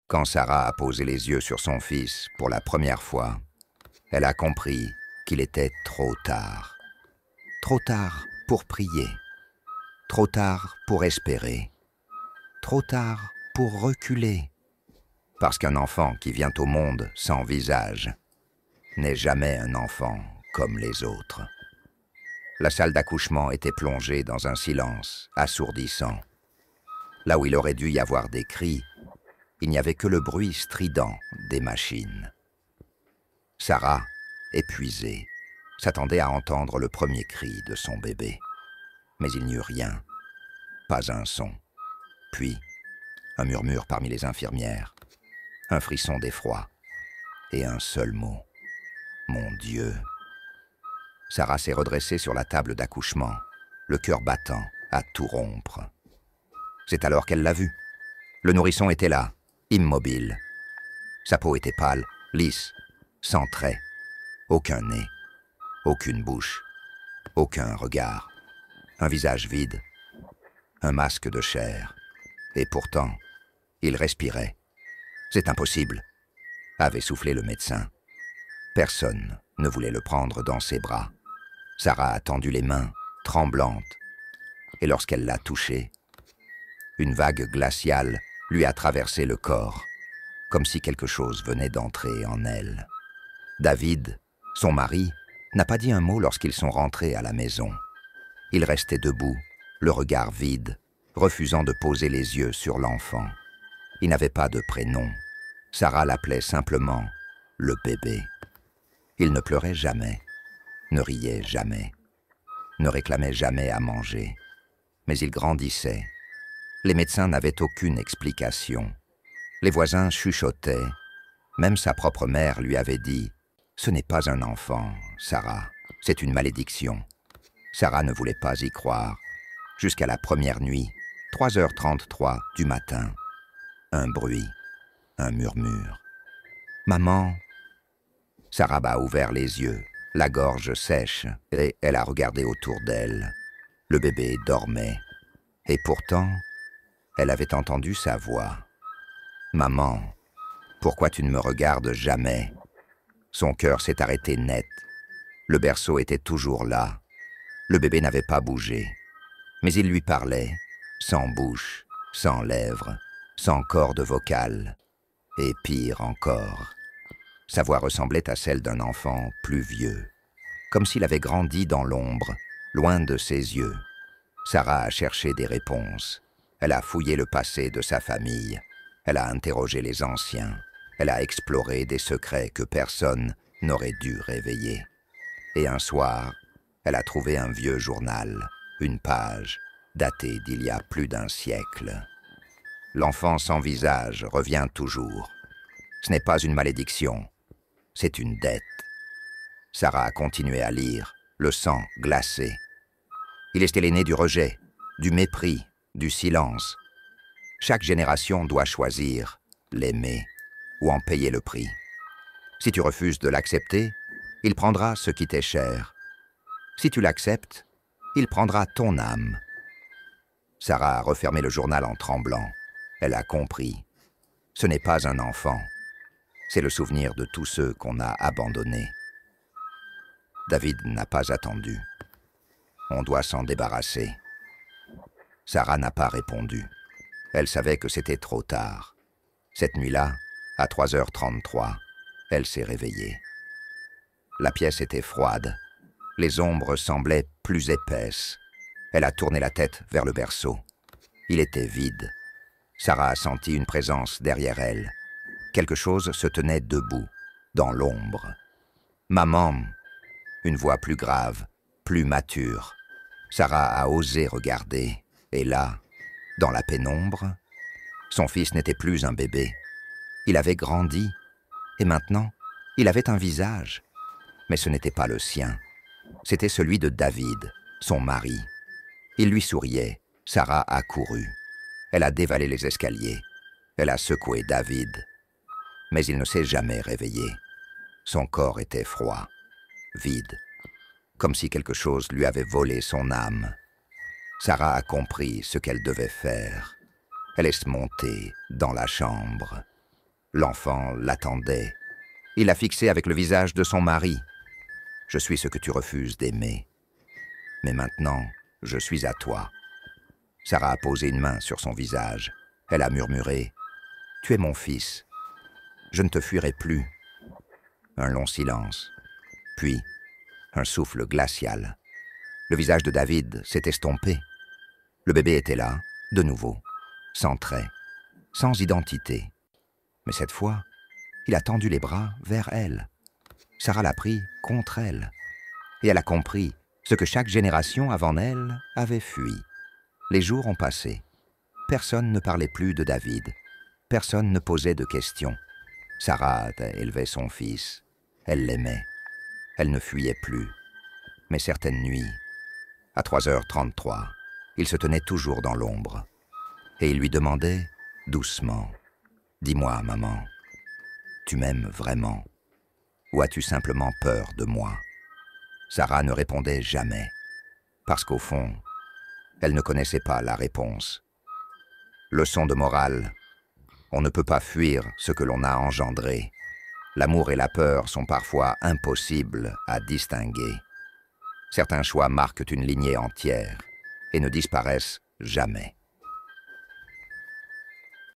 Quand Sarah a posé les yeux sur son fils pour la première fois, elle a compris qu'il était trop tard. Trop tard pour prier, trop tard pour espérer, trop tard pour reculer. Parce qu'un enfant qui vient au monde sans visage n'est jamais un enfant comme les autres. La salle d'accouchement était plongée dans un silence assourdissant. Là où il aurait dû y avoir des cris, il n'y avait que le bruit strident des machines. Sarah, épuisée, s'attendait à entendre le premier cri de son bébé. Mais il n'y eut rien, pas un son. Puis, un murmure parmi les infirmières, un frisson d'effroi et un seul mot. Mon Dieu! Sarah s'est redressée sur la table d'accouchement, le cœur battant à tout rompre. C'est alors qu'elle l'a vu. Le nourrisson était là, immobile. Sa peau était pâle, lisse, sans traits. Aucun nez, aucune bouche, aucun regard. Un visage vide, un masque de chair. Et pourtant, il respirait. C'est impossible, avait soufflé le médecin. Personne ne voulait le prendre dans ses bras. Sarah a tendu les mains, tremblantes, et lorsqu'elle l'a touché, une vague glaciale lui a traversé le corps, comme si quelque chose venait d'entrer en elle. David, son mari, n'a pas dit un mot lorsqu'ils sont rentrés à la maison. Il restait debout, le regard vide, refusant de poser les yeux sur l'enfant. Il n'avait pas de prénom. Sarah l'appelait simplement le bébé. Il ne pleurait jamais, ne riait jamais, ne réclamait jamais à manger. Mais il grandissait. Les médecins n'avaient aucune explication. Les voisins chuchotaient. Même sa propre mère lui avait dit « Ce n'est pas un enfant, Sarah, c'est une malédiction ». Sarah ne voulait pas y croire. Jusqu'à la première nuit, 3h33 du matin. Un bruit, un murmure. « Maman !» Sarah a ouvert les yeux, la gorge sèche, et elle a regardé autour d'elle. Le bébé dormait. Et pourtant, elle avait entendu sa voix. « Maman, pourquoi tu ne me regardes jamais ?» Son cœur s'est arrêté net. Le berceau était toujours là. Le bébé n'avait pas bougé. Mais il lui parlait, sans bouche, sans lèvres, sans corde vocale. Et pire encore, sa voix ressemblait à celle d'un enfant plus vieux, comme s'il avait grandi dans l'ombre, loin de ses yeux. Sarah a cherché des réponses. Elle a fouillé le passé de sa famille. Elle a interrogé les anciens. Elle a exploré des secrets que personne n'aurait dû réveiller. Et un soir, elle a trouvé un vieux journal, une page, datée d'il y a plus d'un siècle. L'enfant sans visage revient toujours. Ce n'est pas une malédiction, c'est une dette. Sarah a continué à lire, le sang glacé. Il était l'aîné du rejet, du mépris, du silence. Chaque génération doit choisir l'aimer ou en payer le prix. Si tu refuses de l'accepter, il prendra ce qui t'est cher. Si tu l'acceptes, il prendra ton âme. Sarah a refermé le journal en tremblant. Elle a compris. Ce n'est pas un enfant. C'est le souvenir de tous ceux qu'on a abandonnés. David n'a pas attendu. On doit s'en débarrasser. Sarah n'a pas répondu. Elle savait que c'était trop tard. Cette nuit-là, à 3h33, elle s'est réveillée. La pièce était froide. Les ombres semblaient plus épaisses. Elle a tourné la tête vers le berceau. Il était vide. Sarah a senti une présence derrière elle. Quelque chose se tenait debout, dans l'ombre. « Maman !» Une voix plus grave, plus mature. Sarah a osé regarder. Et là, dans la pénombre, son fils n'était plus un bébé. Il avait grandi. Et maintenant, il avait un visage. Mais ce n'était pas le sien. C'était celui de David, son mari. Il lui souriait. Sarah a couru. Elle a dévalé les escaliers. Elle a secoué David. Mais il ne s'est jamais réveillé. Son corps était froid, vide, comme si quelque chose lui avait volé son âme. Sarah a compris ce qu'elle devait faire. Elle est montée dans la chambre. L'enfant l'attendait. Il l'a fixé avec le visage de son mari. Je suis ce que tu refuses d'aimer. Mais maintenant, je suis à toi. Sarah a posé une main sur son visage. Elle a murmuré « Tu es mon fils. Je ne te fuirai plus. » Un long silence. Puis, un souffle glacial. Le visage de David s'est estompé. Le bébé était là, de nouveau, sans trait, sans identité. Mais cette fois, il a tendu les bras vers elle. Sarah l'a pris contre elle. Et elle a compris ce que chaque génération avant elle avait fui. Les jours ont passé. Personne ne parlait plus de David. Personne ne posait de questions. Sarah élevait son fils. Elle l'aimait. Elle ne fuyait plus. Mais certaines nuits, à 3h33, il se tenait toujours dans l'ombre. Et il lui demandait, doucement, « Dis-moi, maman, tu m'aimes vraiment? Ou as-tu simplement peur de moi ?» Sarah ne répondait jamais, parce qu'au fond, elle ne connaissait pas la réponse. Leçon de morale, on ne peut pas fuir ce que l'on a engendré. L'amour et la peur sont parfois impossibles à distinguer. Certains choix marquent une lignée entière et ne disparaissent jamais.